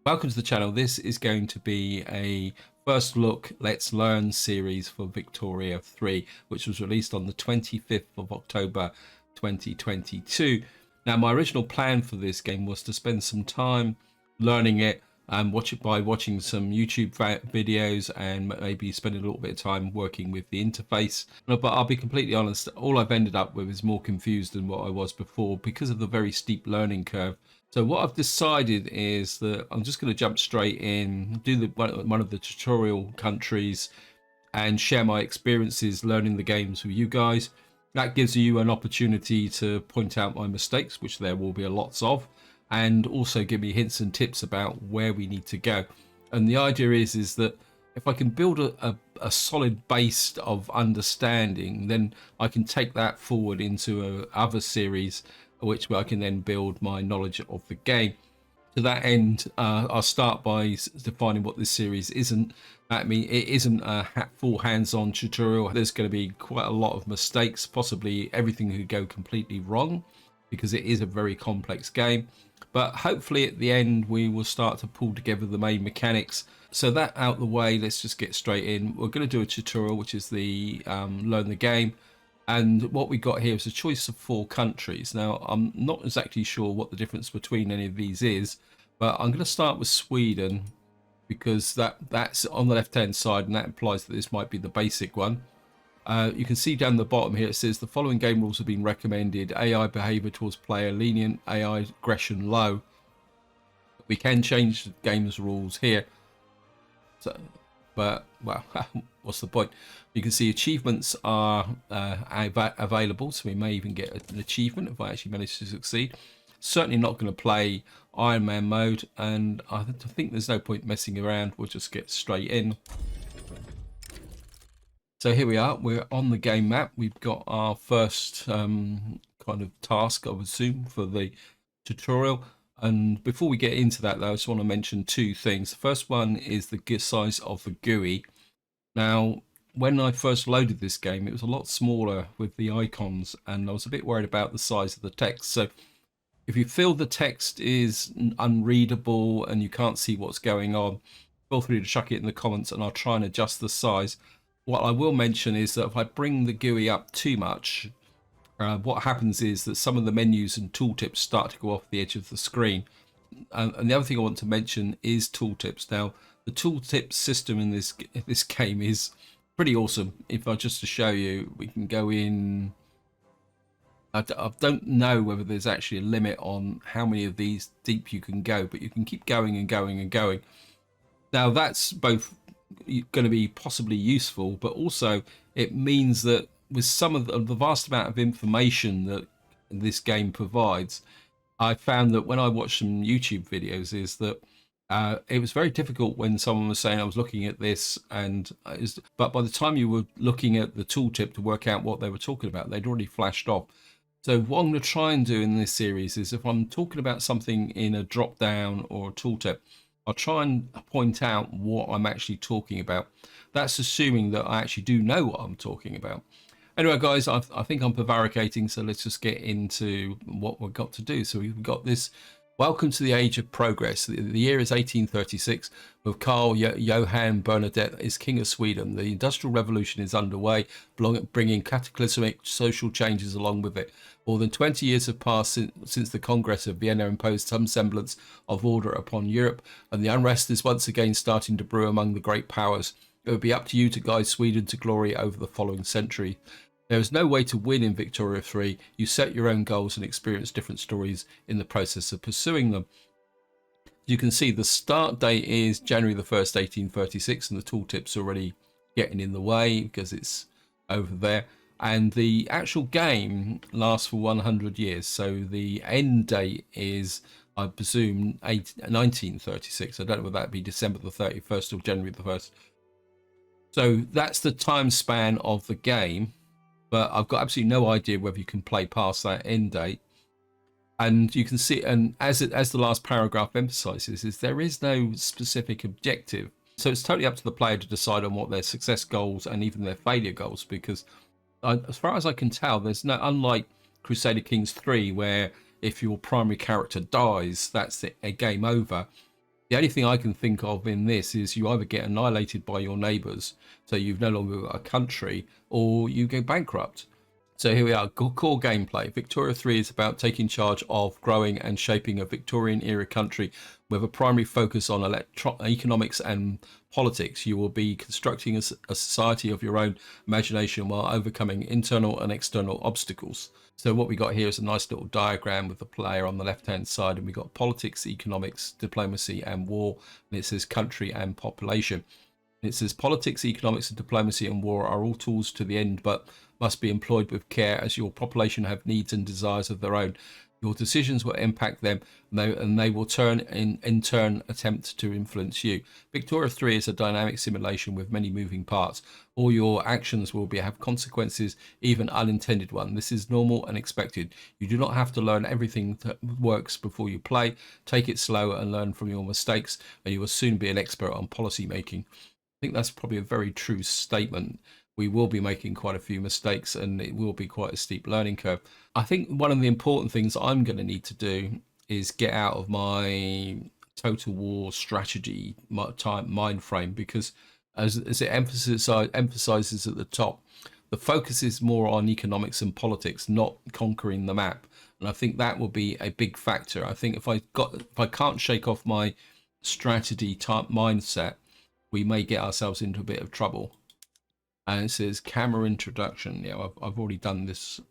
Welcome to the channel. This is going to be a first look Let's Learn series for Victoria 3, which was released on the 25th of October 2022. Now, my original plan for this game was to spend some time learning it and watch it by watching some YouTube videos and maybe spend a little bit of time working with the interface. But I'll be completely honest, all I've ended up with is more confused than what I was before because of the very steep learning curve. So what I've decided is that I'm just going to jump straight in, do one of the tutorial countries and share my experiences learning the games with you guys. That gives you an opportunity to point out my mistakes, which there will be lots of, and also give me hints and tips about where we need to go. And the idea is that if I can build a solid base of understanding, then I can take that forward into other series, which I can then build my knowledge of the game. To that end, I'll start by defining what this series isn't. I mean, it isn't a full hands-on tutorial. There's going to be quite a lot of mistakes. Possibly everything could go completely wrong because it is a very complex game. But hopefully at the end, we will start to pull together the main mechanics. So that out the way, let's just get straight in. We're going to do a tutorial, which is the learn the game. And what we got here is a choice of 4 countries. Now, I'm not exactly sure what the difference between any of these is, but I'm going to start with Sweden because that's on the left-hand side, and that implies that this might be the basic one. You can see down the bottom here, it says the following game rules have been recommended. AI behavior towards player lenient, AI aggression low. We can change the game's rules here. So, but, well, what's the point? You can see achievements are available, so we may even get an achievement if I actually manage to succeed. Certainly not going to play Iron Man mode, and I think there's no point messing around. We'll just get straight in. So here we are. We're on the game map. We've got our first kind of task, I would assume, for the tutorial. And before we get into that, though, I just want to mention 2 things. The first one is the size of the GUI. Now, when I first loaded this game, it was a lot smaller with the icons, and I was a bit worried about the size of the text. So if you feel the text is unreadable and you can't see what's going on, feel free to chuck it in the comments and I'll try and adjust the size. What I will mention is that if I bring the GUI up too much, what happens is that some of the menus and tooltips start to go off the edge of the screen. And the other thing I want to mention is tooltips. Now, the tooltip system in this game is pretty awesome. If I just to show you, we can go in. I don't know whether there's actually a limit on how many of these deep you can go, but you can keep going and going and going. Now, that's both going to be possibly useful, but also it means that with some of the vast amount of information that this game provides, I found that when I watched some YouTube videos is that it was very difficult when someone was saying I was looking at this, but by the time you were looking at the tooltip to work out what they were talking about, they'd already flashed off. So what I'm going to try and do in this series is if I'm talking about something in a drop down or a tooltip, I'll try and point out what I'm actually talking about. That's assuming that I actually do know what I'm talking about. Anyway, guys, I think I'm prevaricating, so let's just get into what we've got to do. So we've got this. Welcome to the Age of Progress. The year is 1836, with Carl Johan Bernadette is King of Sweden. The Industrial Revolution is underway, bringing cataclysmic social changes along with it. More than 20 years have passed since the Congress of Vienna imposed some semblance of order upon Europe, and the unrest is once again starting to brew among the great powers. It would be up to you to guide Sweden to glory over the following century. There is no way to win in Victoria 3. You set your own goals and experience different stories in the process of pursuing them. You can see the start date is January the 1st, 1836, and the tooltip's already getting in the way because it's over there. And the actual game lasts for 100 years. So the end date is, I presume, 1936. I don't know whether that be December the 31st or January the 1st. So that's the time span of the game. But I've got absolutely no idea whether you can play past that end date. And you can see, and as the last paragraph emphasizes, is there is no specific objective. So it's totally up to the player to decide on what their success goals and even their failure goals, because as far as I can tell, there's no, unlike Crusader Kings 3, where if your primary character dies, that's it, a game over. The only thing I can think of in this is you either get annihilated by your neighbours, so you've no longer got a country, or you go bankrupt. So here we are, core gameplay. Victoria 3 is about taking charge of growing and shaping a Victorian era country with a primary focus on economics and politics. You will be constructing a society of your own imagination while overcoming internal and external obstacles. So what we got here is a nice little diagram with the player on the left hand side, and we got politics, economics, diplomacy and war, and it says country and population. It says politics, economics and diplomacy and war are all tools to the end, but must be employed with care as your population have needs and desires of their own. Your decisions will impact them, and they will in turn attempt to influence you. Victoria 3 is a dynamic simulation with many moving parts. All your actions will have consequences, even unintended ones. This is normal and expected. You do not have to learn everything that works before you play. Take it slow and learn from your mistakes, and you will soon be an expert on policy making. I think that's probably a very true statement. We will be making quite a few mistakes, and it will be quite a steep learning curve. I think one of the important things I'm going to need to do is get out of my total war strategy mind frame, because as it emphasizes at the top, the focus is more on economics and politics, not conquering the map. And I think that will be a big factor. I think if I can't shake off my strategy type mindset, we may get ourselves into a bit of trouble. And it says camera introduction. Yeah, I've already done this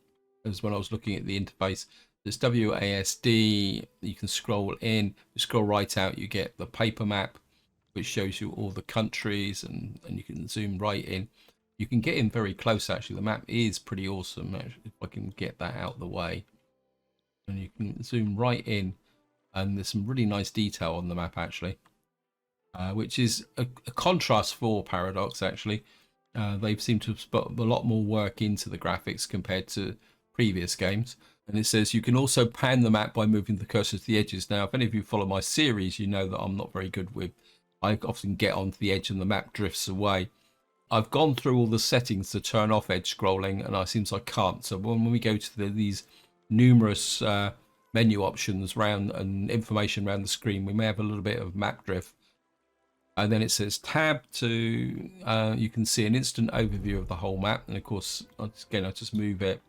as when I was looking at the interface. There's WASD. You can scroll in, you scroll right out, you get the paper map, which shows you all the countries, and you can zoom right in. You can get in very close, actually. The map is pretty awesome, actually, if I can get that out of the way. And you can zoom right in, and there's some really nice detail on the map, actually, which is a contrast for Paradox, actually. They've seemed to have put a lot more work into the graphics compared to previous games. And it says you can also pan the map by moving the cursor to the edges. Now, if any of you follow my series, you know that I'm not very good with, I often get onto the edge and the map drifts away. I've gone through all the settings to turn off edge scrolling, and it seems I can't. So when we go to these numerous menu options around and information around the screen, we may have a little bit of map drift. And then it says tab to, you can see an instant overview of the whole map. And of course, again, I'll just move it.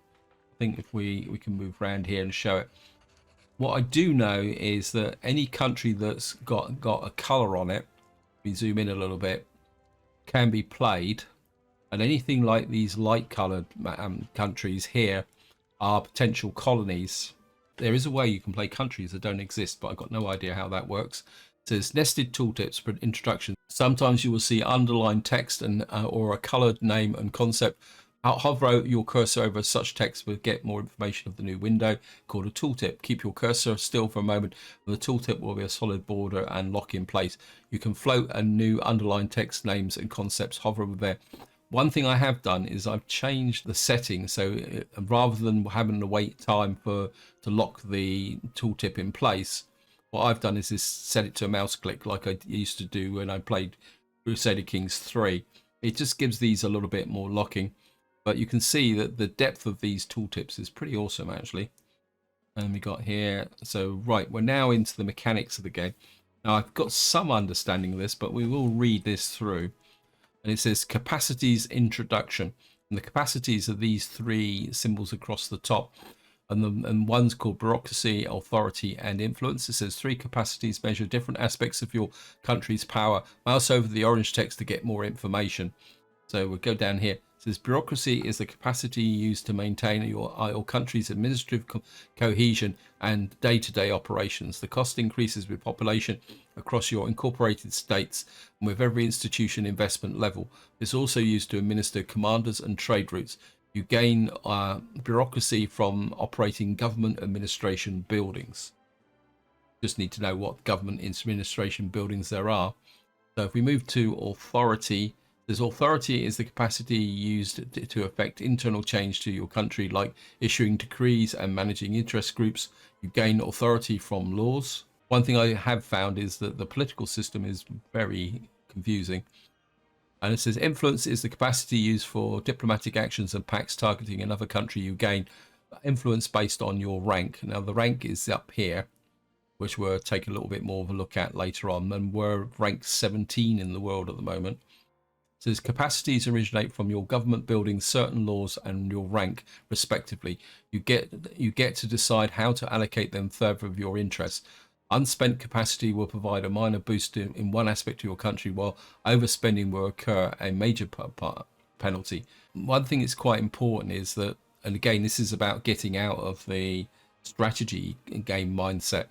I think if we can move around here and show it. What I do know is that any country that's got a color on it, we zoom in a little bit, can be played. And anything like these light colored countries here are potential colonies. There is a way you can play countries that don't exist, but I've got no idea how that works. It says nested tooltips for introduction. Sometimes you will see underlined text and or a colored name and concept. Hover your cursor over such text to get more information of the new window called a tooltip. Keep your cursor still for a moment, and the tooltip will be a solid border and lock in place. You can float a new underlined text, names and concepts. Hover over there. One thing I have done is I've changed the settings, so rather than having to wait time to lock the tooltip in place, what I've done is set it to a mouse click like I used to do when I played Crusader Kings 3. It just gives these a little bit more locking, but you can see that the depth of these tooltips is pretty awesome, actually. And we got here, so right, we're now into the mechanics of the game. Now I've got some understanding of this, but we will read this through. And it says capacities introduction, and the capacities are these three symbols across the top. And one's called bureaucracy, authority, and influence. It says three capacities measure different aspects of your country's power. Mouse over the orange text to get more information. So we'll go down here. It says bureaucracy is the capacity used to maintain your country's administrative cohesion and day-to-day operations. The cost increases with population across your incorporated states and with every institution investment level. It's also used to administer commanders and trade routes. You gain bureaucracy from operating government administration buildings. Just need to know what government administration buildings there are. So if we move to authority, this authority is the capacity used to affect internal change to your country, like issuing decrees and managing interest groups. You gain authority from laws. One thing I have found is that the political system is very confusing. And it says influence is the capacity used for diplomatic actions and pacts targeting another country. You gain influence based on your rank. Now the rank is up here. which we'll take a little bit more of a look at later on, and we're ranked 17 in the world at the moment. It says capacities originate from your government building, certain laws, and your rank, respectively. You get to decide how to allocate them further of your interests. Unspent capacity will provide a minor boost in one aspect of your country, while overspending will occur a major penalty. One thing that's quite important is that, and again, this is about getting out of the strategy game mindset.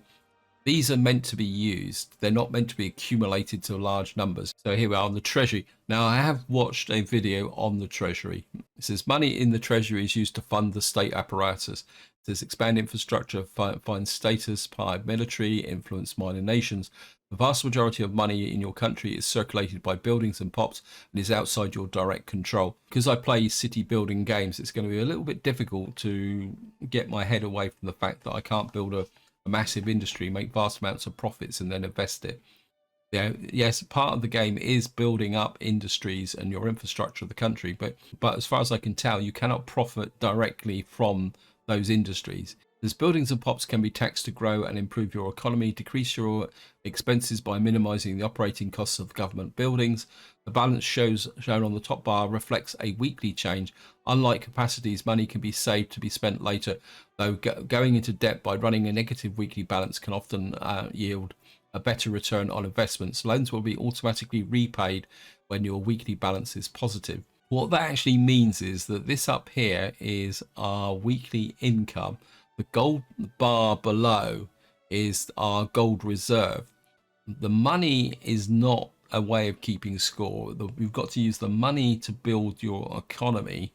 These are meant to be used. They're not meant to be accumulated to large numbers. So here we are on the Treasury. Now, I have watched a video on the Treasury. It says money in the Treasury is used to fund the state apparatus. It says expand infrastructure, find status, power military, influence minor nations. The vast majority of money in your country is circulated by buildings and pops and is outside your direct control. Because I play city building games, it's going to be a little bit difficult to get my head away from the fact that I can't build a massive industry, make vast amounts of profits, and then invest it. Yes, part of the game is building up industries and your infrastructure of the country, but as far as I can tell, you cannot profit directly from those industries. As buildings and pops can be taxed to grow and improve your economy, decrease your expenses by minimizing the operating costs of government buildings. The balance shown on the top bar reflects a weekly change. Unlike capacities, money can be saved to be spent later, though going into debt by running a negative weekly balance can often yield a better return on investments. Loans will be automatically repaid when your weekly balance is positive. What that actually means is that this up here is our weekly income. The gold bar below is our gold reserve. The money is not a way of keeping score. We've got to use the money to build your economy.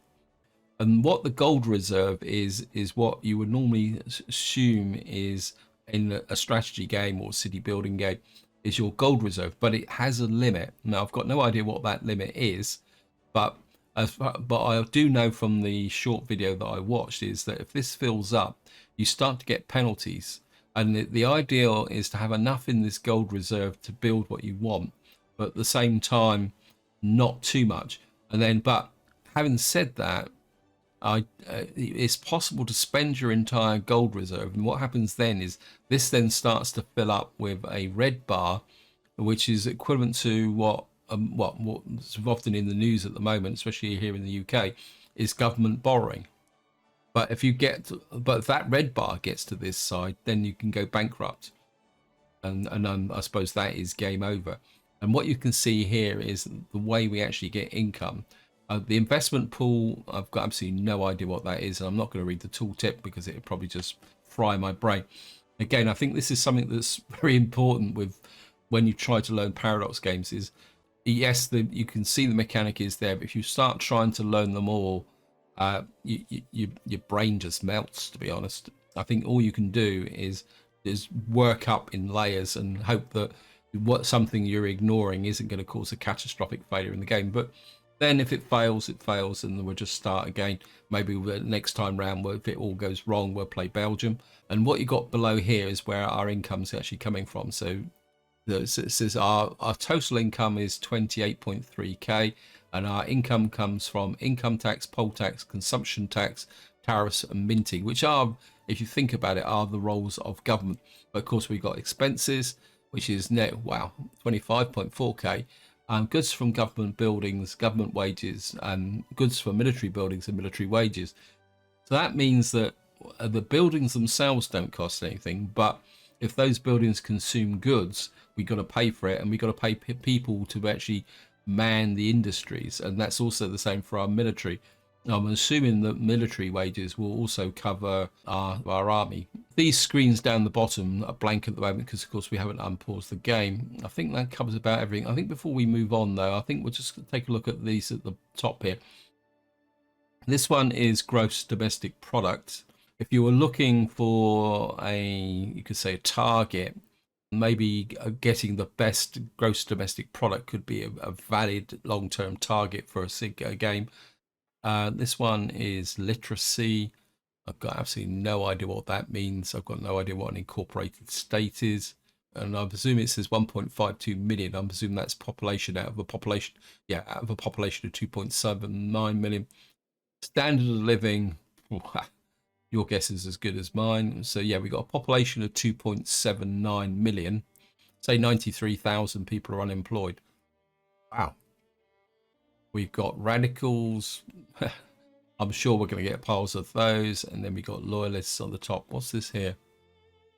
And what the gold reserve is what you would normally assume is in a strategy game or city building game is your gold reserve, but it has a limit. Now, I've got no idea what that limit is, but I do know from the short video that I watched is that if this fills up, you start to get penalties. And the ideal is to have enough in this gold reserve to build what you want, but at the same time, not too much. And then, but having said that, it's possible to spend your entire gold reserve, and what happens then is this then starts to fill up with a red bar, which is equivalent to what's often in the news at the moment, especially here in the UK, is government borrowing. But if that red bar gets to this side, then you can go bankrupt, and I suppose that is game over. And what you can see here is the way we actually get income. The investment pool, I've got absolutely no idea what that is, and I'm not going to read the tooltip because it would probably just fry my brain. Again, I think this is something that's very important with when you try to learn paradox games is, yes, you can see the mechanic is there, but if you start trying to learn them all, your brain just melts, to be honest. I think all you can do is work up in layers and hope that something you're ignoring isn't going to cause a catastrophic failure in the game. But then if it fails, it fails, and we'll just start again. Maybe next time round, if it all goes wrong, we'll play Belgium. And what you got below here is where our income's actually coming from. So it says our total income is 28.3k, and our income comes from income tax, poll tax, consumption tax, tariffs, and minting, which are, if you think about it, are the roles of government. But of course, we've got expenses, which is net, wow, 25.4k. Goods from government buildings, government wages, and goods from military buildings and military wages. So that means that the buildings themselves don't cost anything, but if those buildings consume goods, we got to pay for it, and we got to pay people to actually man the industries, and that's also the same for our military. I'm assuming that military wages will also cover our army. These screens down the bottom are blank at the moment because, of course, we haven't unpaused the game. I think that covers about everything. I think before we move on, though, I think we'll just take a look at these at the top here. This one is gross domestic product. If you were looking for you could say a target, maybe getting the best gross domestic product could be a valid long-term target for a game. This one is literacy. I've got absolutely no idea what that means. I've got no idea what an incorporated state is. And I presume it says 1.52 million. I presume that's population out of a population. Yeah, out of a population of 2.79 million. Standard of living. Your guess is as good as mine. So yeah, we got a population of 2.79 million. Say 93,000 people are unemployed. Wow. We've got radicals. I'm sure we're going to get piles of those. And then we got loyalists on the top. What's this here?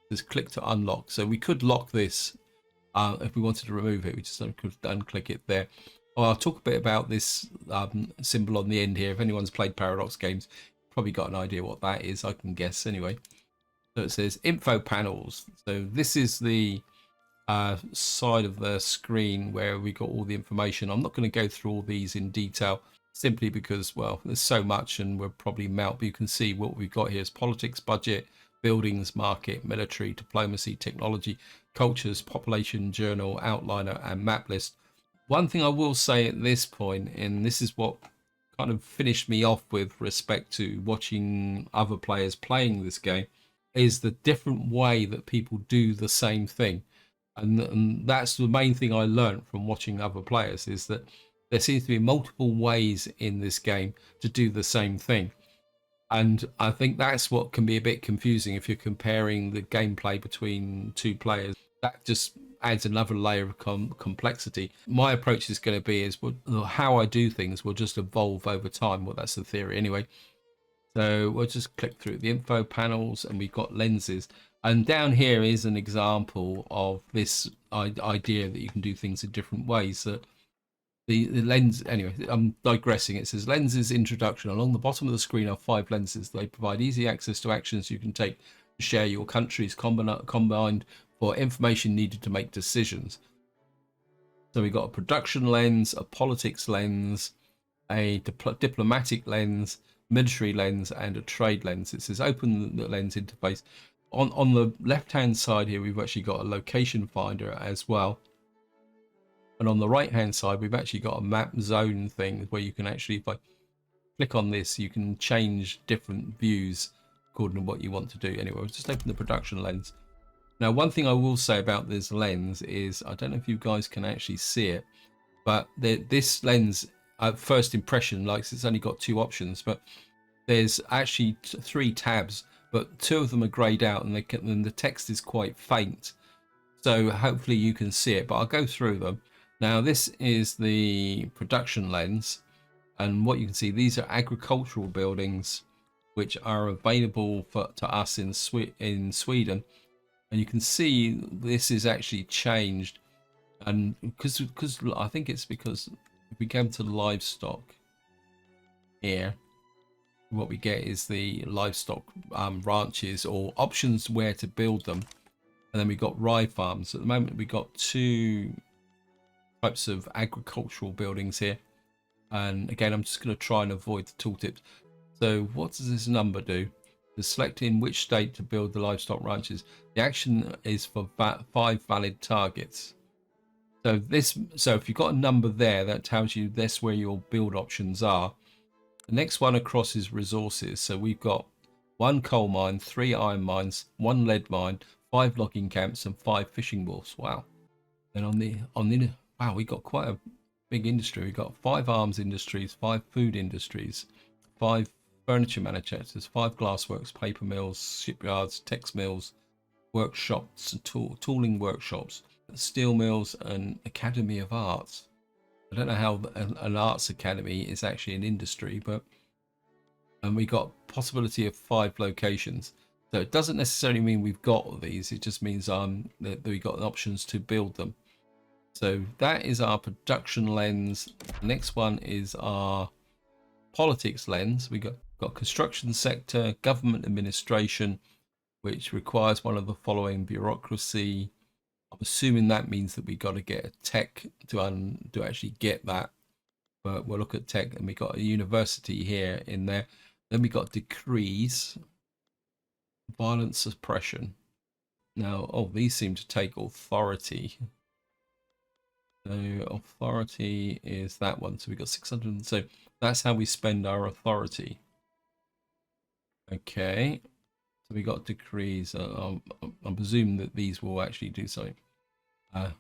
This click to unlock. So we could lock this if we wanted to remove it. We just could unclick it there. Oh, I'll talk a bit about this symbol on the end here. If anyone's played Paradox games, probably got an idea what that is. I can guess anyway. So it says info panels. So this is the side of the screen where we got all the information. I'm not going to go through all these in detail simply because, well, there's so much and we're probably melt, but you can see what we've got here is politics, budget, buildings, market, military, diplomacy, technology, cultures, population, journal, outliner, and map list. One thing I will say at this point, and this is what kind of finished me off with respect to watching other players playing this game, is the different way that people do the same thing. And that's the main thing I learned from watching other players, is that there seems to be multiple ways in this game to do the same thing. And I think that's what can be a bit confusing if you're comparing the gameplay between two players. That just adds another layer of complexity. My approach is going to be is how I do things will just evolve over time. Well, that's the theory anyway. So we'll just click through the info panels and we've got lenses. And down here is an example of this idea that you can do things in different ways. That the lens, anyway, I'm digressing. It says lenses introduction. Along the bottom of the screen are 5 lenses. They provide easy access to actions you can take to share your countries combined for information needed to make decisions. So we've got a production lens, a politics lens, a diplomatic lens, military lens, and a trade lens. It says open the lens interface. On the left hand side here, we've actually got a location finder as well. And on the right hand side, we've actually got a map zone thing where you can actually, if I click on this, you can change different views according to what you want to do. Anyway, we'll just open the production lens. Now, one thing I will say about this lens is, I don't know if you guys can actually see it, but this lens, at first impression, like it's only got 2 options, but there's actually 3 tabs, but 2 of them are grayed out and the text is quite faint. So hopefully you can see it, but I'll go through them. Now, this is the production lens, and what you can see, these are agricultural buildings which are available to us in Sweden. And you can see this is actually changed, and because I think it's because if we come to livestock here, what we get is the livestock ranches or options where to build them, and then we got rye farms. At the moment, we got 2 types of agricultural buildings here, and again, I'm just going to try and avoid the tooltips. So, what does this number do? To select in which state to build the livestock ranches. The action is for 5 valid targets. So if you've got a number there, that tells you that's where your build options are. The next one across is resources. So we've got 1 coal mine, 3 iron mines, 1 lead mine, 5 logging camps, and 5 fishing wharfs. Wow. And on the wow, we got quite a big industry. We've got 5 arms industries, 5 food industries, 5 furniture manufacturers, 5 glassworks, paper mills, shipyards, text mills, workshops, and tooling workshops, steel mills, and Academy of Arts. I don't know how an arts academy is actually an industry, but and we got possibility of 5 locations. So it doesn't necessarily mean we've got all these. It just means that we got options to build them. So that is our production lens. The next one is our politics lens. We got construction sector, government administration, which requires one of the following: bureaucracy. I'm assuming that means that we got to get a tech to actually get that. But we'll look at tech, and we got a university here in there. Then we got decrees, violence suppression. Now, oh, these seem to take authority. So authority is that one. So we got 600. So that's how we spend our authority. Okay. So we got decrees. I'm presuming that these will actually do something.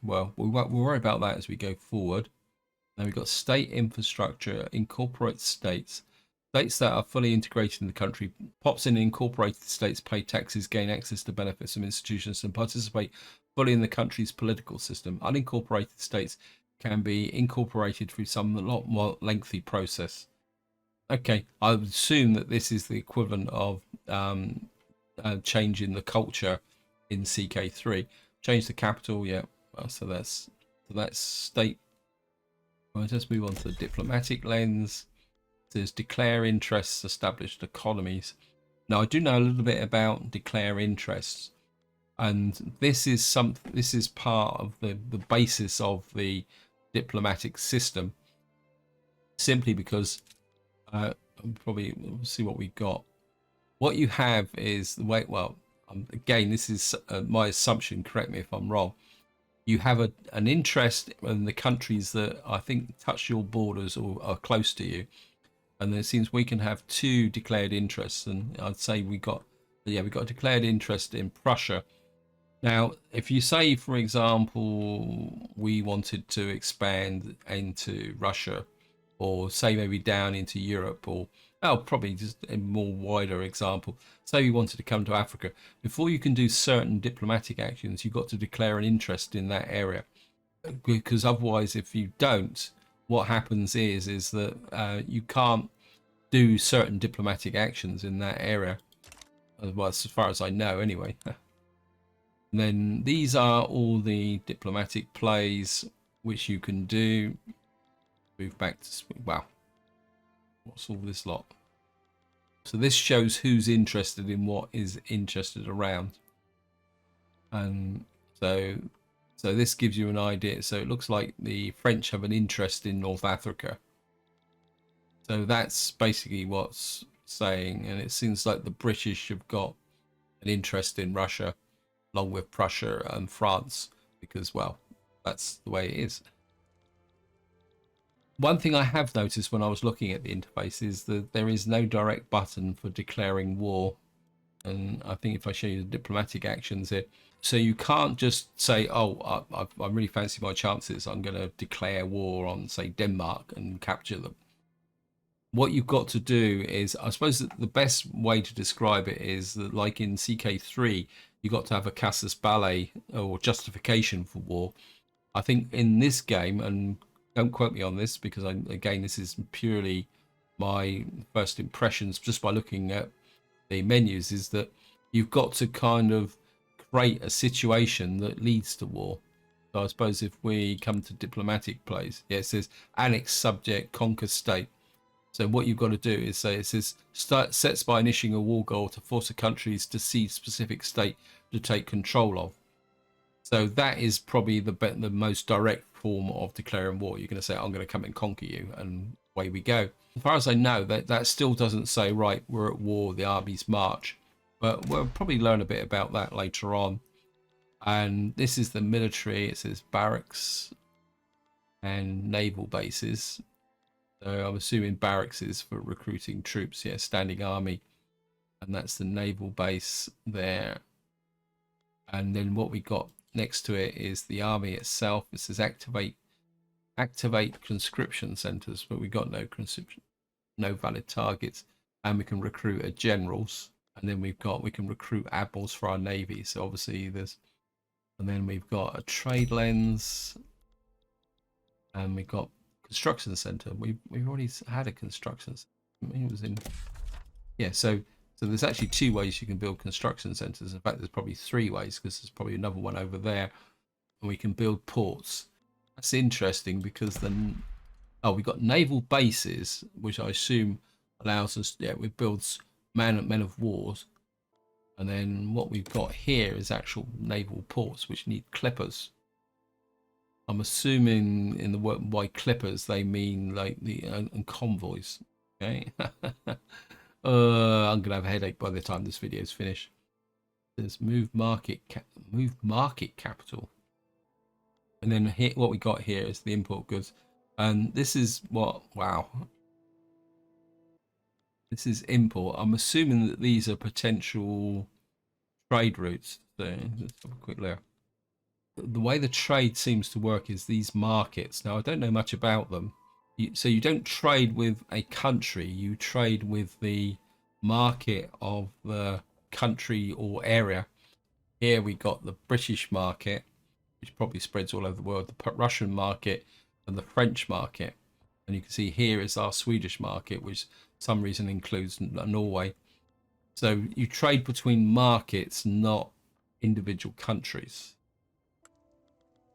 Well, we'll worry about that as we go forward. Now we've got state infrastructure, incorporate states. States that are fully integrated in the country, POPs in incorporated states pay taxes, gain access to benefits from institutions, and participate fully in the country's political system. Unincorporated states can be incorporated through some lot more lengthy process. Okay, I would assume that this is the equivalent of changing the culture in CK3. Change the capital, yeah. Well, so that's state. Well, let's move on to the diplomatic lens. There's declare interests, established economies. Now I do know a little bit about declare interests, and this is part of the basis of the diplomatic system. Simply because probably we'll see what we got. What you have is the way. Well, again, this is my assumption. Correct me if I'm wrong. You have an interest in the countries that I think touch your borders or are close to you. And it seems we can have two declared interests, and I'd say we got a declared interest in Prussia. Now, if you say, for example, we wanted to expand into Russia, or say maybe down into Europe, or probably just a more wider example, say we wanted to come to Africa, before you can do certain diplomatic actions, you've got to declare an interest in that area, because otherwise, if you don't, what happens is that you can't do certain diplomatic actions in that area. Well, as far as I know, anyway. And then these are all the diplomatic plays which you can do. Move back to wow. What's all this lot? So this shows who's interested in what is interested around, and so this gives you an idea. So it looks like the French have an interest in North Africa. So that's basically what's saying, and it seems like the British have got an interest in Russia, along with Prussia and France, because, well, that's the way it is. One thing I have noticed when I was looking at the interface is that there is no direct button for declaring war. And I think if I show you the diplomatic actions here, so you can't just say, oh, I really fancy my chances, I'm going to declare war on, say, Denmark and capture them. What you've got to do is, I suppose that the best way to describe it is that, like in CK3, you've got to have a casus belli or justification for war. I think in this game, and don't quote me on this because again, this is purely my first impressions just by looking at the menus, is that you've got to kind of create a situation that leads to war. So I suppose if we come to diplomatic plays, yeah, it says annex subject, conquer state. So what you've got to do is say, it says sets by initiating a war goal to force a country to cede specific state to take control of. So that is probably the most direct form of declaring war. You're going to say, I'm going to come and conquer you, and away we go. As far as I know, that still doesn't say, right, we're at war, the armies march. But we'll probably learn a bit about that later on. And this is the military. It says barracks and naval bases. So I'm assuming barracks is for recruiting troops. Yeah, standing army. And that's the naval base there. And then what we got next to it is the army itself. It says activate conscription centers, but we got no conscription, no valid targets. And we can recruit a generals. And then we can recruit admirals for our navy. So obviously there's, and then we've got a trade lens. And we've got construction center. We've already had a construction center. It was in, yeah, so there's actually two ways you can build construction centers. In fact, there's probably three ways, because there's probably another one over there. And we can build ports. That's interesting because then, oh, we've got naval bases, which I assume allows us, yeah, we build men of wars. And then what we've got here is actual naval ports, which need clippers. I'm assuming in the word by clippers they mean like the and convoys. Okay. I'm gonna have a headache by the time this video is finished. There's move market capital, and then here, what we got here is the import goods, and this is what, wow, this is import. I'm assuming that these are potential trade routes. So let's have a quick look. The way the trade seems to work is these markets. Now I don't know much about them. So you don't trade with a country, you trade with the market of the country or area. Here we got the British market, which probably spreads all over the world, the Russian market and the French market. And you can see here is our Swedish market, which for some reason includes Norway. So you trade between markets, not individual countries.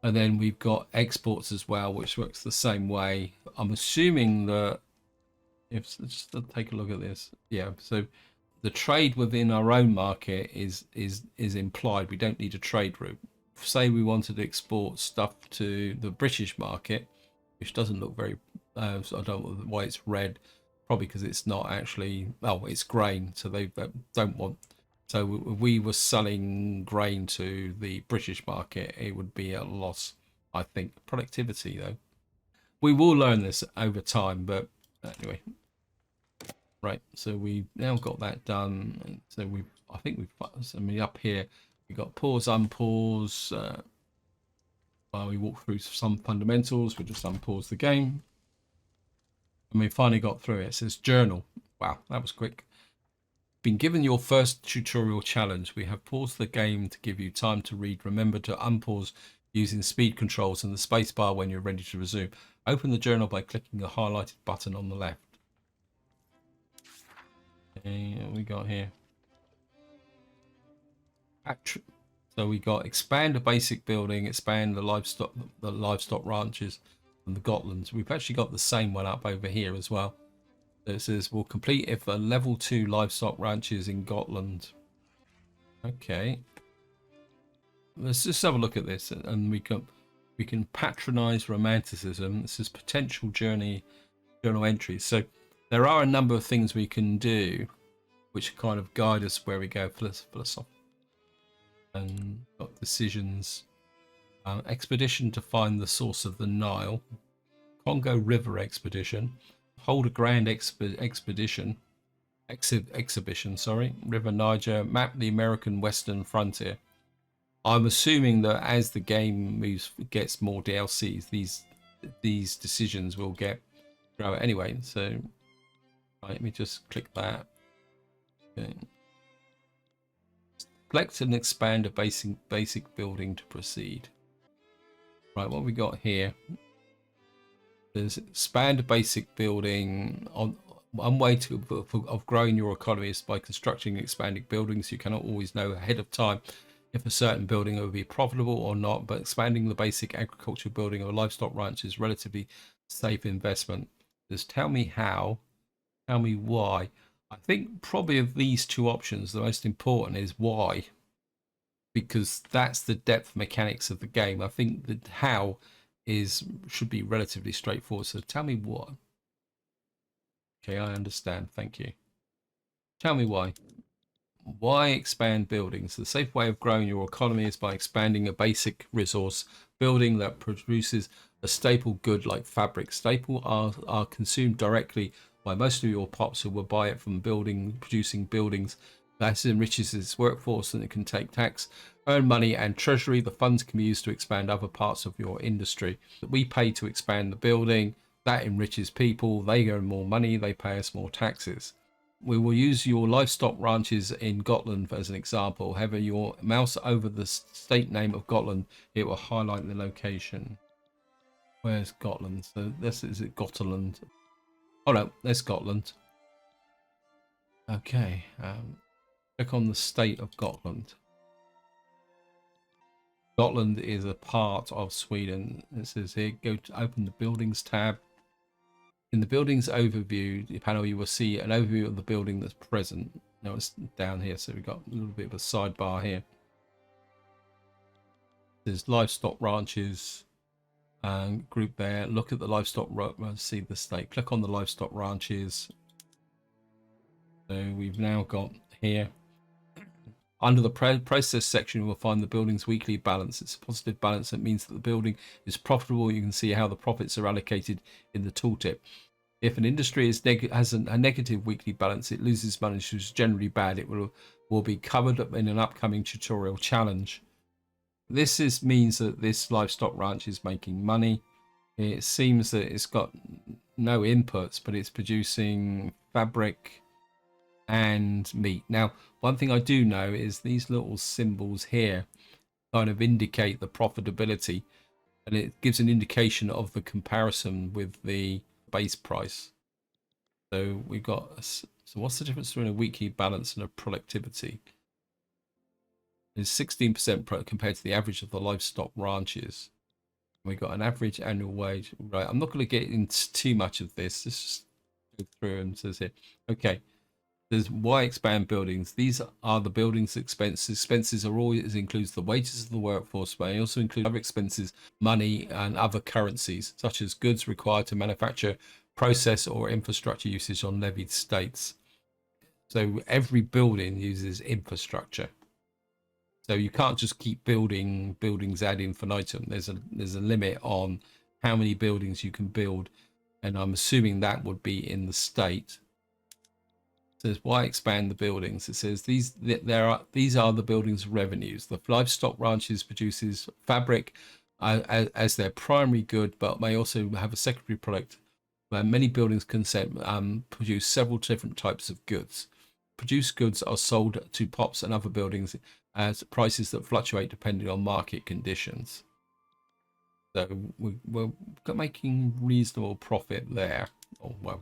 And then we've got exports as well, which works the same way. I'm assuming that if just take a look at this, yeah. So the trade within our own market is implied. We don't need a trade route. Say we wanted to export stuff to the British market, which doesn't look very. So I don't know why it's red. Probably because it's not actually. Oh, it's grain, so they don't want. So if we were selling grain to the British market, it would be a loss, I think. Productivity, though. We will learn this over time, but anyway. Right, so we've now got that done. So I think we've, up here, we've got pause, unpause. While we walk through some fundamentals, we'll just unpause the game. And we finally got through it. It says journal. Wow, that was quick. Been given your first tutorial challenge. We have paused the game to give you time to read. Remember to unpause using speed controls and the space bar when you're ready to resume. Open the journal by clicking the highlighted button on the left. Okay, what we got here? So we got expand a basic building, expand the livestock ranches and the Gotlands. We've actually got the same one up over here as well. It says we'll complete if a level 2 livestock ranches in Gotland. Okay, let's just have a look at this, and we can patronize romanticism. This is potential journal entries. So there are a number of things we can do which kind of guide us where we go. Philosophy and got decisions. Expedition to find the source of the Nile. Congo River expedition. Hold a grand exhibition, sorry, River Niger, map the American Western frontier. I'm assuming that as the game gets more DLCs, these decisions will grow. Anyway, so right, let me just click that. Okay. Select and expand a basic building to proceed. Right, what we got here? There's expand a basic building. On one way of growing your economy is by constructing and expanding buildings. You cannot always know ahead of time if a certain building will be profitable or not, but expanding the basic agricultural building of a livestock ranch is relatively safe investment. Just tell me how, tell me why. I think probably of these two options, the most important is why, because that's the depth mechanics of the game. I think that how should be relatively straightforward. So tell me what. Okay, I understand. Thank you. Tell me why. Why expand buildings? The safe way of growing your economy is by expanding a basic resource building that produces a staple good like fabric. Staple are consumed directly by most of your pops who will buy it from producing buildings. That enriches its workforce and it can take tax, earn money and treasury. The funds can be used to expand other parts of your industry. We pay to expand the building. That enriches people. They earn more money. They pay us more taxes. We will use your livestock ranches in Gotland as an example. However, your mouse over the state name of Gotland, it will highlight the location. Where's Gotland? So this is it, Gotland. Oh no, there's Scotland. Okay, click on the state of Gotland. Gotland is a part of Sweden. It says here, go to open the buildings tab. In the buildings overview panel, you will see an overview of the building that's present. Now it's down here, so we've got a little bit of a sidebar here. There's livestock ranches. Group there. Look at the livestock, see the state. Click on the livestock ranches. So we've now got here under the process section, you will find the building's weekly balance. It's a positive balance. That means that the building is profitable. You can see how the profits are allocated in the tooltip. If an industry has a negative weekly balance, it loses money, which is generally bad. It will be covered in an upcoming tutorial challenge. This means that this livestock ranch is making money. It seems that it's got no inputs, but it's producing fabric and meat. Now, one thing I do know is these little symbols here kind of indicate the profitability, and it gives an indication of the comparison with the base price. So we've got, so what's the difference between a weekly balance and a productivity? It's 16% compared to the average of the livestock ranches. We got an average annual wage. Right, I'm not going to get into too much of this. Let's just go through and says here. Okay, there's why expand buildings. These are the buildings expenses. Expenses are always includes the wages of the workforce, but they also include other expenses, money, and other currencies, such as goods required to manufacture, process, or infrastructure usage on levied states. So every building uses infrastructure. So you can't just keep building buildings ad infinitum. There's a limit on how many buildings you can build, and I'm assuming that would be in the state. It says why expand the buildings? It says these are the buildings' revenues. The livestock ranches produces fabric as their primary good, but may also have a secondary product. Many buildings can produce several different types of goods. Produced goods are sold to POPs and other buildings at prices that fluctuate depending on market conditions. So we're making reasonable profit there. Oh, well.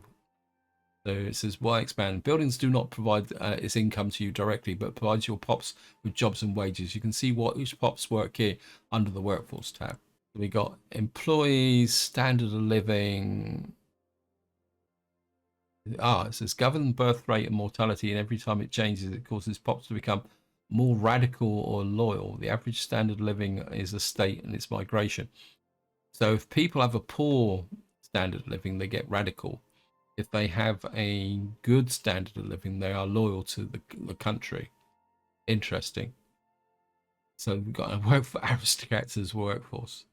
So it says, why expand? Buildings do not provide its income to you directly, but provides your POPs with jobs and wages. You can see what each POPs work here under the workforce tab. We got employees, standard of living. It says govern birth rate and mortality, and every time it changes, it causes POPs to become more radical or loyal. The average standard of living is a state and its migration. So if people have a poor standard of living, they get radical. If they have a good standard of living, they are loyal to the country. Interesting. So we've got to work for aristocrats as workforce.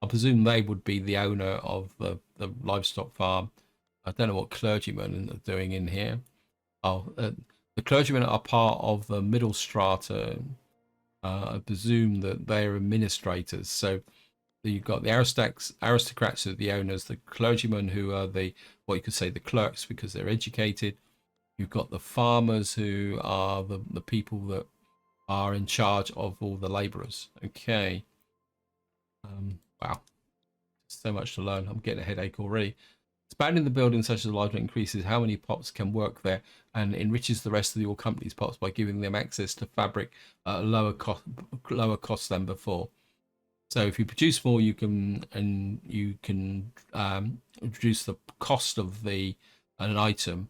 I presume they would be the owner of the livestock farm. I don't know what clergymen are doing in here. Oh, the clergymen are part of the middle strata. I presume that they're administrators. So you've got the aristocrats who are the owners, the clergymen who are what you could say the clerks because they're educated. You've got the farmers who are the people that are in charge of all the laborers. Okay. Wow. So much to learn. I'm getting a headache already. Expanding the building such as livestock increases how many POPs can work there and enriches the rest of your company's POPs by giving them access to fabric at a lower cost than before. So if you produce more, you can reduce the cost of an item,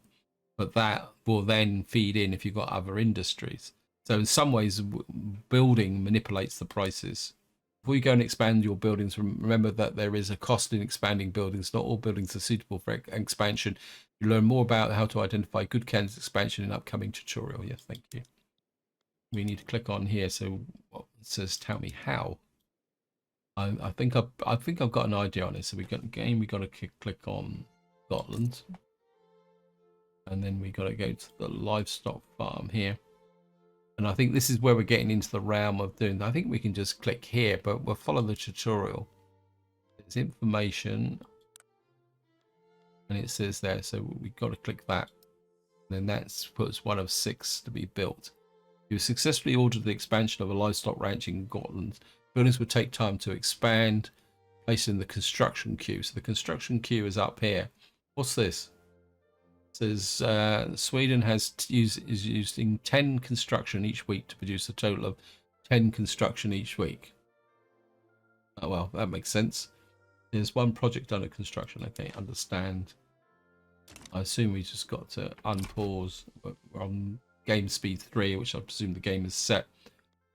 but that will then feed in if you've got other industries. So in some ways, building manipulates the prices. Before you go and expand your buildings, remember that there is a cost in expanding buildings. Not all buildings are suitable for expansion. You learn more about how to identify good candidates expansion in upcoming tutorial. Yes, thank you. We need to click on here. So it says, tell me how. I think I've got an idea on it. So we got to click on Scotland, and then we got to go to the livestock farm here. And I think this is where we're getting into the realm of doing. I think we can just click here, but we'll follow the tutorial. There's information, and it says there. So we've got to click that. And then that puts 1 of 6 to be built. You successfully ordered the expansion of a livestock ranch in Scotland. Buildings would take time to expand, placed in the construction queue. So the construction queue is up here. What's this? It says Sweden is using 10 construction each week to produce a total of 10 construction each week. Oh, well, that makes sense. There's 1 project under construction. Okay, understand. I assume we just got to unpause. We're on game speed 3, which I presume the game is set.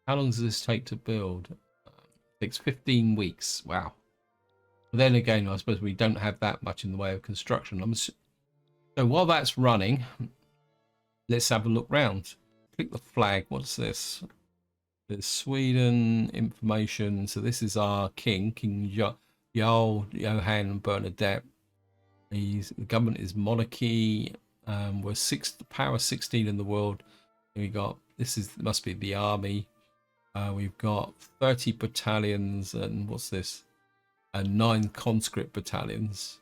How long does this take to build? It takes 15 weeks. Wow. But then again, I suppose we don't have that much in the way of construction. So while that's running, let's have a look round. Click the flag. What's this? There's Sweden information. So this is our king, King Jarl Johan Bernadette. The government is monarchy. We're power 16 in the world. We got must be the army. We've got 30 battalions, and what's this? And 9 conscript battalions.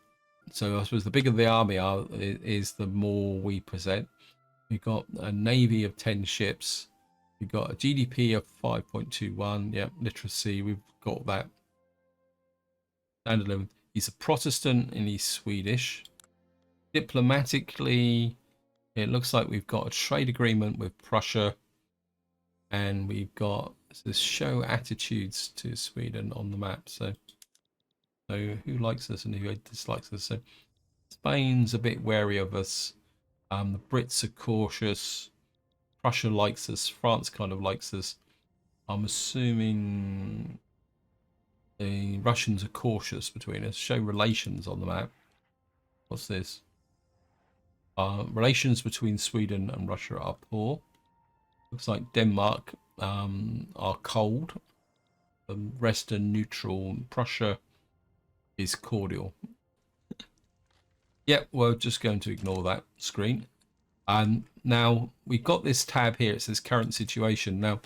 So I suppose the bigger the army is, the more we present. We've got a navy of 10 ships. We've got a GDP of 5.21. Yep, literacy, we've got that. Standard living. He's a Protestant and he's Swedish. Diplomatically, it looks like we've got a trade agreement with Prussia, and we've got to show attitudes to Sweden on the map. So who likes us and who dislikes us? So Spain's a bit wary of us. The Brits are cautious. Prussia likes us. France kind of likes us. I'm assuming the Russians are cautious between us. Show relations on the map. What's this? Relations between Sweden and Russia are poor. Looks like Denmark are cold. The rest are neutral. Prussia is cordial. Yep, we're just going to ignore that screen. And now we've got this tab here. It says current situation. Now,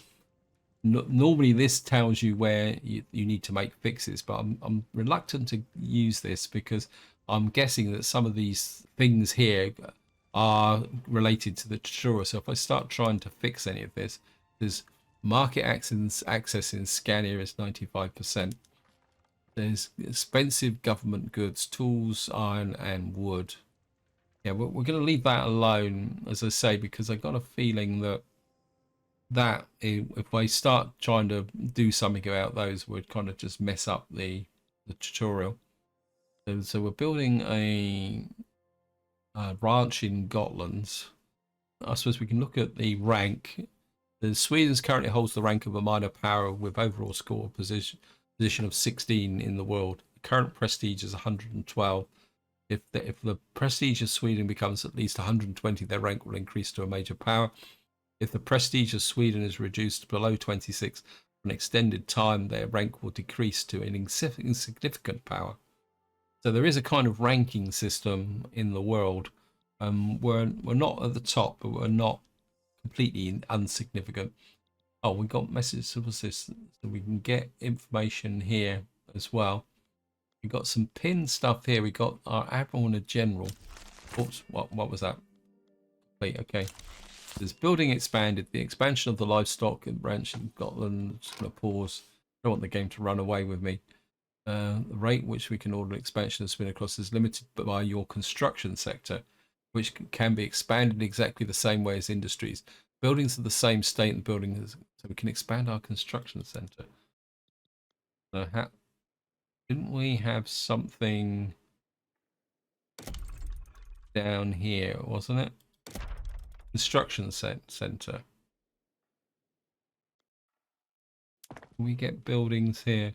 normally this tells you where you need to make fixes, but I'm reluctant to use this because I'm guessing that some of these things here are related to the tutorial. So if I start trying to fix any of this, there's market access in Scania is 95%. There's expensive government goods, tools, iron, and wood. Yeah, we're going to leave that alone, as I say, because I got a feeling that if I start trying to do something about those, would kind of just mess up the tutorial. So we're building a ranch in Gotland. I suppose we can look at the rank. Sweden currently holds the rank of a minor power with overall score position of 16 in the world. The current prestige is 112. If the prestige of Sweden becomes at least 120, their rank will increase to a major power. If the prestige of Sweden is reduced below 26 for an extended time, their rank will decrease to an insignificant power. So there is a kind of ranking system in the world. We're not at the top, but we're not completely insignificant. Oh, we got messages of this, so we can get information here as well. We got some pin stuff here. We got our admiral and a general. Oops, what was that? Wait, okay. This building expanded. The expansion of the livestock and ranch in Scotland. I'm just gonna pause. I don't want the game to run away with me. The rate which we can order expansion of spin across is limited by your construction sector, which can be expanded in exactly the same way as industries. Buildings are the same state and buildings, so we can expand our construction center. So didn't we have something down here, wasn't it? Construction center. We get buildings here.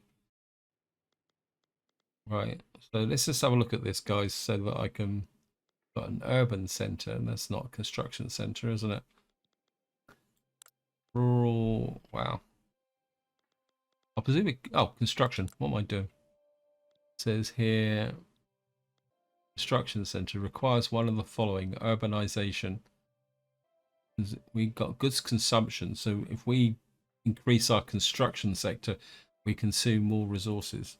Right. So let's just have a look at this, guys, so that I can got an urban center, and that's not a construction center, isn't it? Rural. Wow. I presume it, oh, construction. What am I doing? It says here construction center requires one of the following: urbanization. We got goods consumption, so if we increase our construction sector, we consume more resources.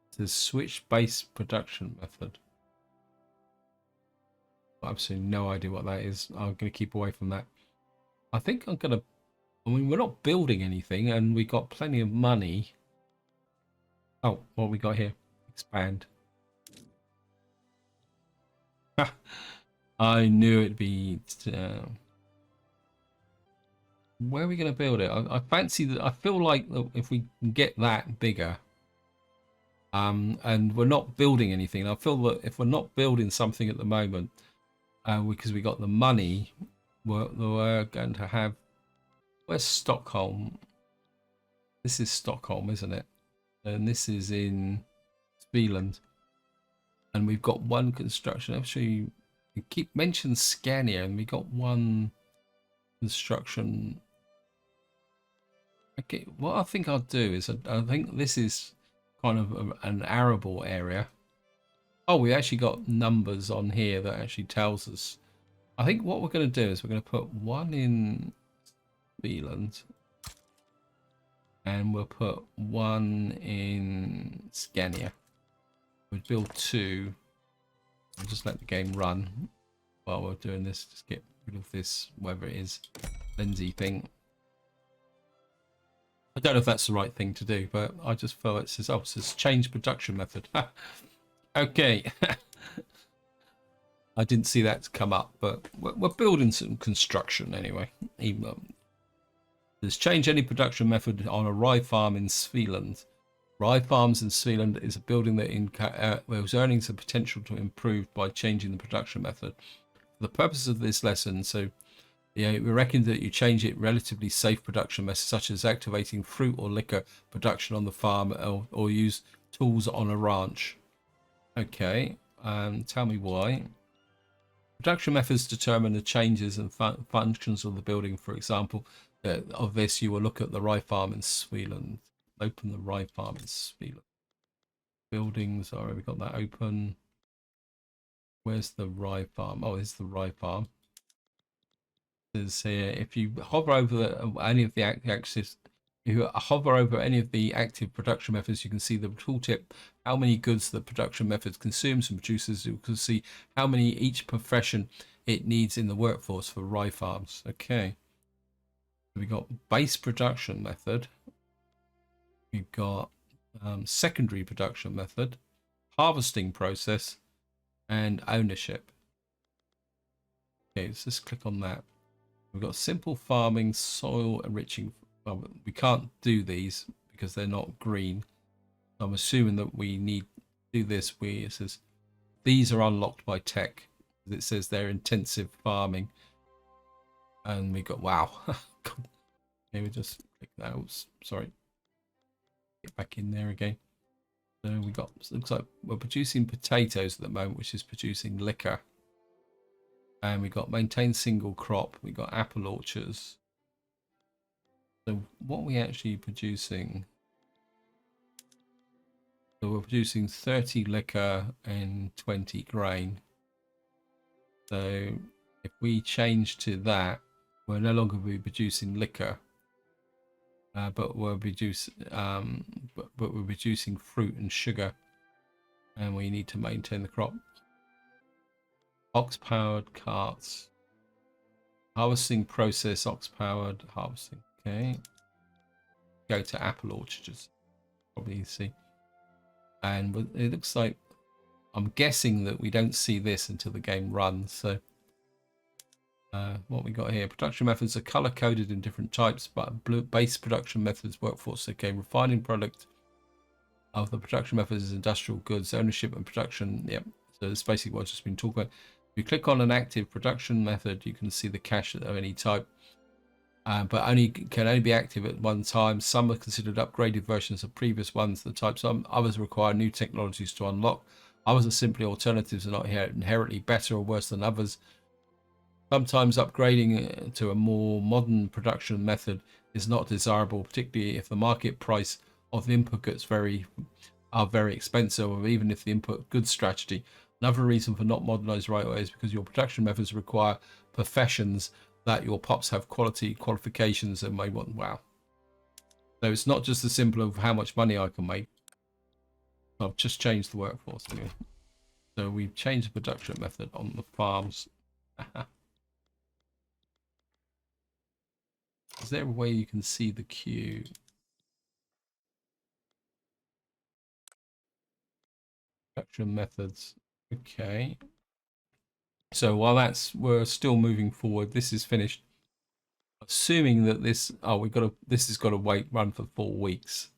It says switch base production method. Absolutely no idea what that is. I'm going to keep away from that. I think I'm going to, I mean, we're not building anything and we got plenty of money. Oh, what we got here? Expand. I knew it'd be... where are we going to build it? I fancy that. I feel like if we can get that bigger, and we're not building anything, I feel that if we're not building something at the moment, because we got the money, we're going to have... Where's Stockholm? This is Stockholm, isn't it? And this is in Zealand. And we've got one construction. Actually, we keep mentioning Scania, and we got one construction. Okay, what I think I'll do is I think this is kind of an arable area. Oh, we actually got numbers on here that actually tells us. I think what we're going to do is we're going to put one in Zealand, and we'll put one in Scania. We'd build 2 and just let the game run while we're doing this. Just get rid of this, whatever it is, Lindsay thing. I don't know if that's the right thing to do, but I just felt it says, oh, it says change production method. Okay. I didn't see that come up, but we're building some construction anyway. There's change any production method on a rye farm in Svealand. Rye farms in Svealand is a building that whose earnings have potential to improve by changing the production method. For the purposes of this lesson, so yeah, we reckon that you change it relatively safe production methods such as activating fruit or liquor production on the farm or use tools on a ranch. Okay, tell me why. Production methods determine the changes and functions of the building. For example, of this, you will look at the rye farm in Svealand. Open the rye farm in Svealand. Buildings, alright, we got that open. Where's the rye farm? Oh, it's the rye farm. Is here. If you hover over any of the axis, if you hover over any of the active production methods, you can see the tooltip, how many goods the production methods consumes and produces. You can see how many each profession it needs in the workforce for rye farms. Okay. We got base production method. We've got secondary production method, harvesting process, and ownership. Okay, let's just click on that. We've got simple farming, soil enriching. Well, we can't do these because they're not green. I'm assuming that we need to do this. It says these are unlocked by tech. It says they're intensive farming, and we got wow. Maybe just click that. Oops, sorry. Get back in there again. So we got. Looks like we're producing potatoes at the moment, which is producing liquor. And we got maintain single crop. We got apple orchards. So what are we actually producing? So we're producing 30 liquor and 20 grain. So if we change to that, we'll no longer be producing liquor, but we're producing fruit and sugar, and we need to maintain the crop. Ox-powered carts. Harvesting process, ox-powered harvesting. Okay. Go to apple orchards. Probably see. And it looks like, I'm guessing that we don't see this until the game runs. So what we got here, production methods are color coded in different types, but base production methods workforce. Okay, refining product of the production methods is industrial goods, ownership and production. Yep. So that's basically what I've just been talking about. If you click on an active production method, you can see the cache of any type, but can only be active at one time. Some are considered upgraded versions of previous ones. The types, others require new technologies to unlock. Others are simply alternatives and not inherently better or worse than others. Sometimes upgrading to a more modern production method is not desirable, particularly if the market price of the input goods are very expensive, or even if the input goods strategy. Another reason for not modernized right away is because your production methods require professions that your pops have qualifications and may want. Wow. So it's not just as simple of how much money I can make. I've just changed the workforce anyway. So we've changed the production method on the farms. Is there a way you can see the queue? Production methods. Okay. So while we're still moving forward, this is finished. Assuming that this has got to run for 4 weeks.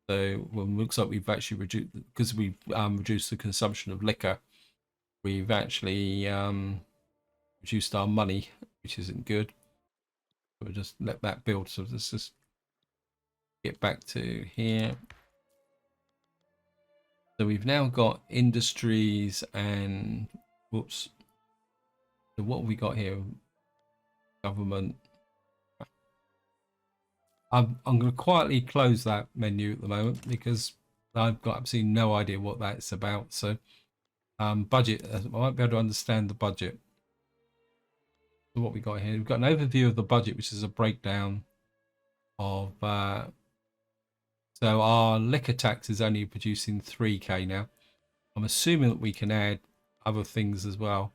So well, it looks like we've actually reduced, because we've reduced the consumption of liquor. We've actually reduced our money, which isn't good. We'll just let that build. So let's just get back to here. So we've now got industries and whoops. So what have we got here? Government. I'm going to quietly close that menu at the moment because I've got absolutely no idea what that's about. So budget, I might be able to understand the budget. So what we got here, we've got an overview of the budget, which is a breakdown of so our liquor tax is only producing 3k now. I'm assuming that we can add other things as well.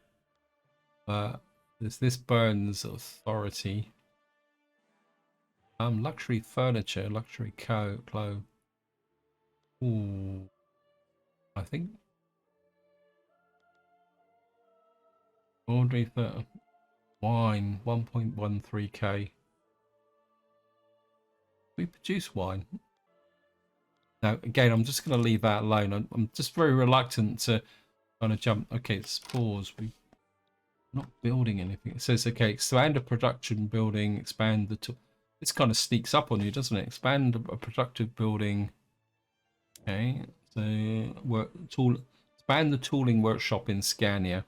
There's this Burns Authority. Luxury furniture, luxury clothes. Ooh, I think ordinary wine 1.13k. We produce wine. Now again, I'm just going to leave that alone. I'm just very reluctant to kind of jump. Okay, let's pause. We're not building anything. It says okay, expand a production building, expand the. This kind of sneaks up on you, doesn't it? Expand a productive building. Okay, so expand the tooling workshop in Scania.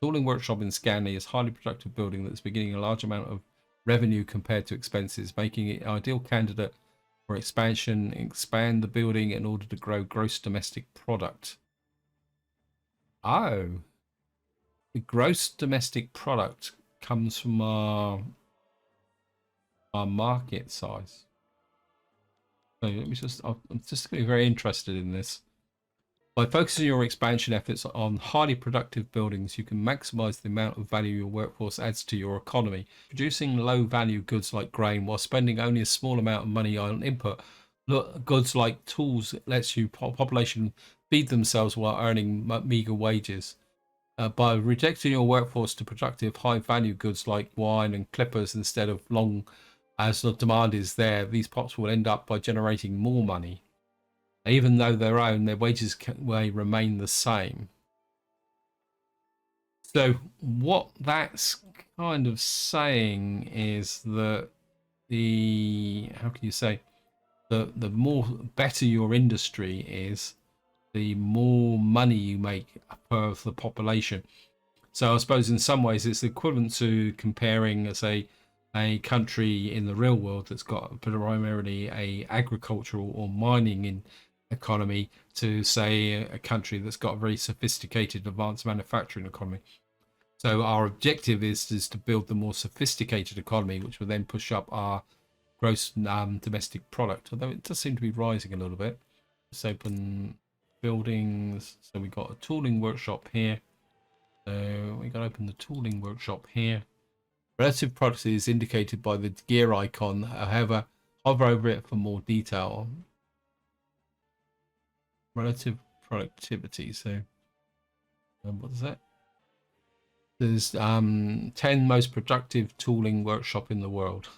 Tooling workshop in Scania is a highly productive building that's beginning a large amount of revenue compared to expenses, making it an ideal candidate for expansion. Expand the building in order to grow gross domestic product. Oh, the gross domestic product comes from our market size. So let me I'm just going to be very interested in this. By focusing your expansion efforts on highly productive buildings, you can maximize the amount of value your workforce adds to your economy. Producing low-value goods like grain while spending only a small amount of money on input goods like tools lets you population feed themselves while earning meager wages. By rejecting your workforce to productive high-value goods like wine and clippers instead of long as the demand is there, these pots will end up by generating more money. Even though their wages may remain the same. So what that's kind of saying is that how can you say, the more better your industry is, the more money you make per the population. So I suppose in some ways it's equivalent to comparing, say, a country in the real world that's got primarily a agricultural or mining in economy to, say, a country that's got a very sophisticated advanced manufacturing economy. So our objective is to build the more sophisticated economy, which will then push up our gross domestic product, although it does seem to be rising a little bit. Let's open buildings. So we got a tooling workshop here. So we got to open the tooling workshop here. Relative productivity is indicated by the gear icon. However, hover over it for more detail. Relative productivity. So what is that? There's 10 most productive tooling workshop in the world.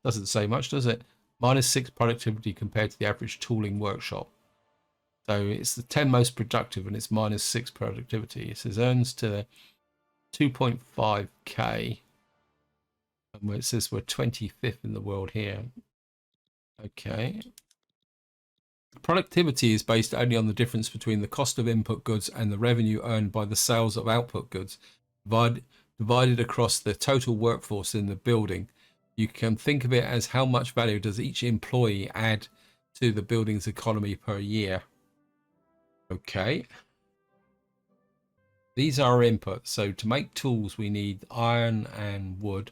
Doesn't say much, does it? -6 productivity compared to the average tooling workshop. So it's the 10 most productive and it's -6 productivity. It says earns to 2.5k. And where it says we're 25th in the world here. Okay. Productivity is based only on the difference between the cost of input goods and the revenue earned by the sales of output goods, divided across the total workforce in the building. You can think of it as how much value does each employee add to the building's economy per year. Okay. These are our inputs. So to make tools, we need iron and wood.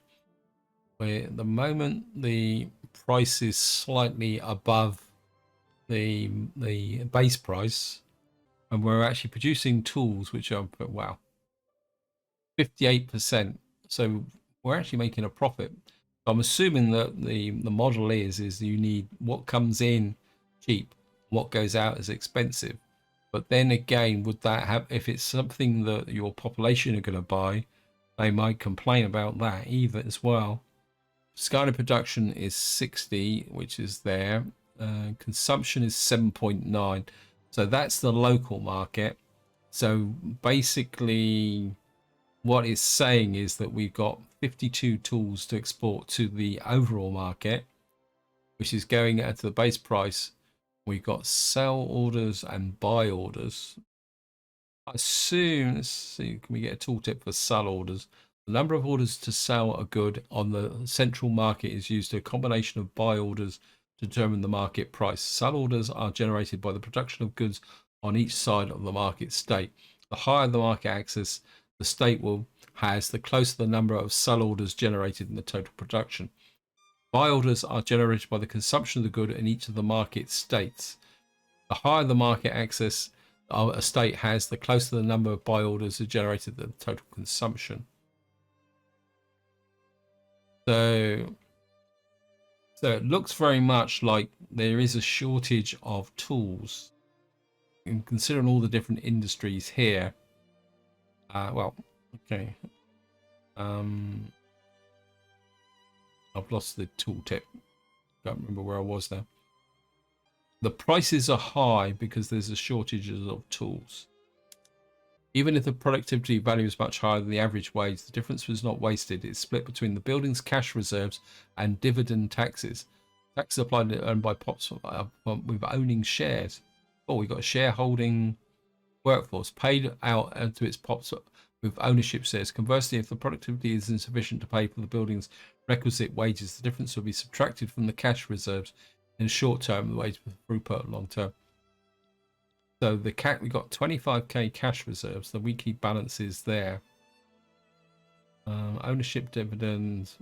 Where at the moment the price is slightly above the base price, and we're actually producing tools which are, wow, 58%. So we're actually making a profit. I'm assuming that the model is you need what comes in cheap, what goes out as expensive. But then again, would that have, if it's something that your population are going to buy, they might complain about that either as well. Scania production is 60, which is there. Consumption is 7.9. So that's the local market. So basically what it's saying is that we've got 52 tools to export to the overall market, which is going at the base price. We've got sell orders and buy orders. I assume, let's see, can we get a tooltip for sell orders? The number of orders to sell a good on the central market is used to a combination of buy orders to determine the market price. Sell orders are generated by the production of goods on each side of the market state. The higher the market access the state has, the closer the number of sell orders generated in the total production. Buy orders are generated by the consumption of the good in each of the market states. The higher the market access, our estate has, the closer the number of buy orders are generated than the total consumption. So it looks very much like there is a shortage of tools. And considering all the different industries here, well, okay. I've lost the tooltip. Can't remember where I was now. The prices are high because there's a shortage of tools. Even if the productivity value is much higher than the average wage, the difference was not wasted. It's split between the building's cash reserves and dividend taxes. Taxes applied and earned by POPs with owning shares. Oh, we've got a shareholding workforce paid out to its POPs with ownership shares. Conversely, if the productivity is insufficient to pay for the building's requisite wages, the difference will be subtracted from the cash reserves in the short term, the wage throughput long term. So we got 25k cash reserves. The weekly balance is there. Ownership dividends,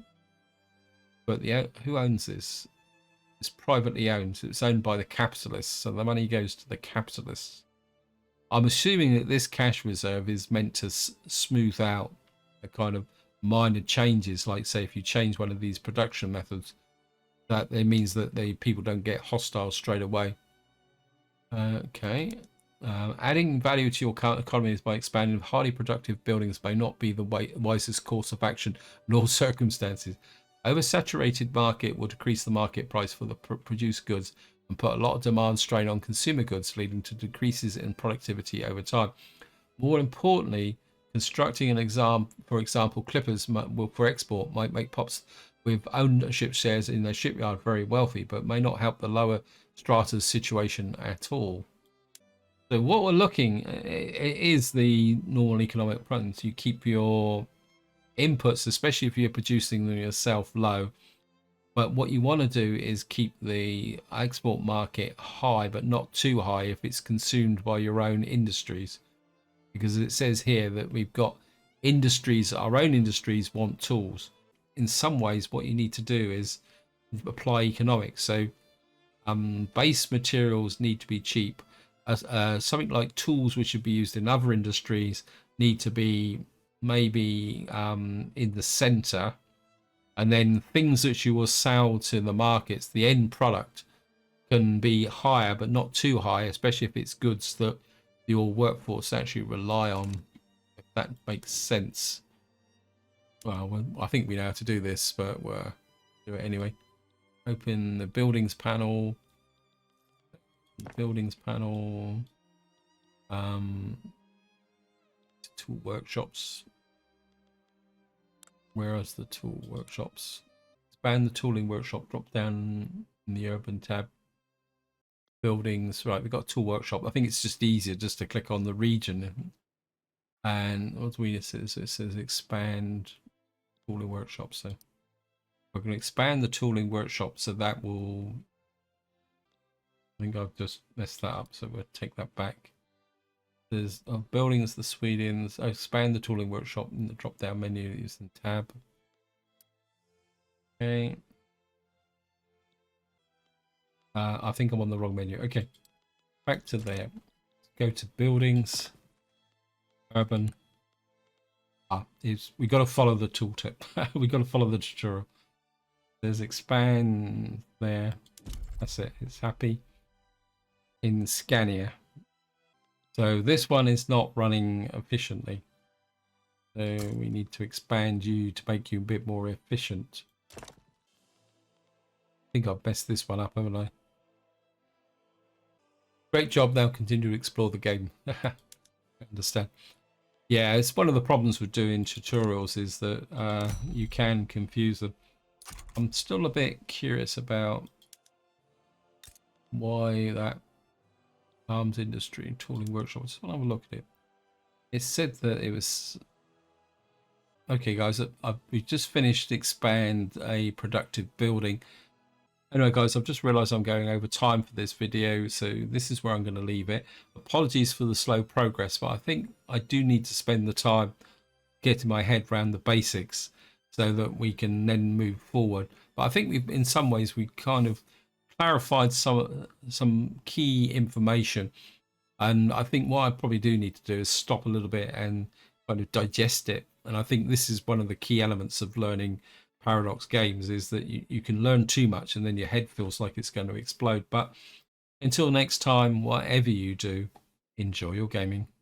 but who owns this? It's privately owned. So it's owned by the capitalists. So the money goes to the capitalists. I'm assuming that this cash reserve is meant to smooth out a kind of minor changes. Like say if you change one of these production methods, that it means that the people don't get hostile straight away. Okay. Adding value to your current economy is by expanding. Highly productive buildings may not be the wisest course of action in all circumstances. Oversaturated market will decrease the market price for the produced goods and put a lot of demand strain on consumer goods, leading to decreases in productivity over time. More importantly, constructing for example, clippers for export might make POPs with ownership shares in their shipyard very wealthy, but may not help the lower strata's situation at all. So what we're looking is the normal economic patterns. You keep your inputs, especially if you're producing them yourself, low. But what you want to do is keep the export market high, but not too high if it's consumed by your own industries. Because it says here that we've got industries, our own industries want tools. In some ways, what you need to do is apply economics. So base materials need to be cheap. Something like tools which would be used in other industries need to be maybe in the center, and then things that you will sell to the markets, the end product, can be higher but not too high, especially if it's goods that your workforce actually rely on, if that makes sense. Well, I think we know how to do this, but we'll do it anyway. Open the buildings panel. Tool workshops. Where is the tool workshops? Expand the tooling workshop. Drop down in the urban tab. Buildings. Right, we've got tool workshop. I think it's just easier just to click on the region. And what do we say? It says expand tooling workshop. So we're going to expand the tooling workshop. So that will. I think I've just messed that up. So we'll take that back. There's buildings, the Swedens. Expand the tooling workshop in the drop down menu using tab. Okay. I think I'm on the wrong menu. Okay. Back to there. Go to buildings. Urban. We got to follow the tooltip. We got to follow the tutorial. There's expand there. That's it. It's happy. In Scania. So this one is not running efficiently. So we need to expand you to make you a bit more efficient. I think I've messed this one up, haven't I? Great job. Now continue to explore the game. I understand. Yeah, it's one of the problems with doing tutorials is that you can confuse them. I'm still a bit curious about why that arms industry and tooling workshop. I just want to have a look at it. It said that it was okay, guys. We've just finished expand a productive building. Anyway, guys, I've just realized I'm going over time for this video, so this is where I'm going to leave it. Apologies for the slow progress, but I think I do need to spend the time getting my head around the basics so that we can then move forward. But I think in some ways we kind of clarified some key information And I think what I probably do need to do is stop a little bit and kind of digest it. And I think this is one of the key elements of learning paradox games, is that you can learn too much and then your head feels like it's going to explode. But until next time, whatever you do, enjoy your gaming.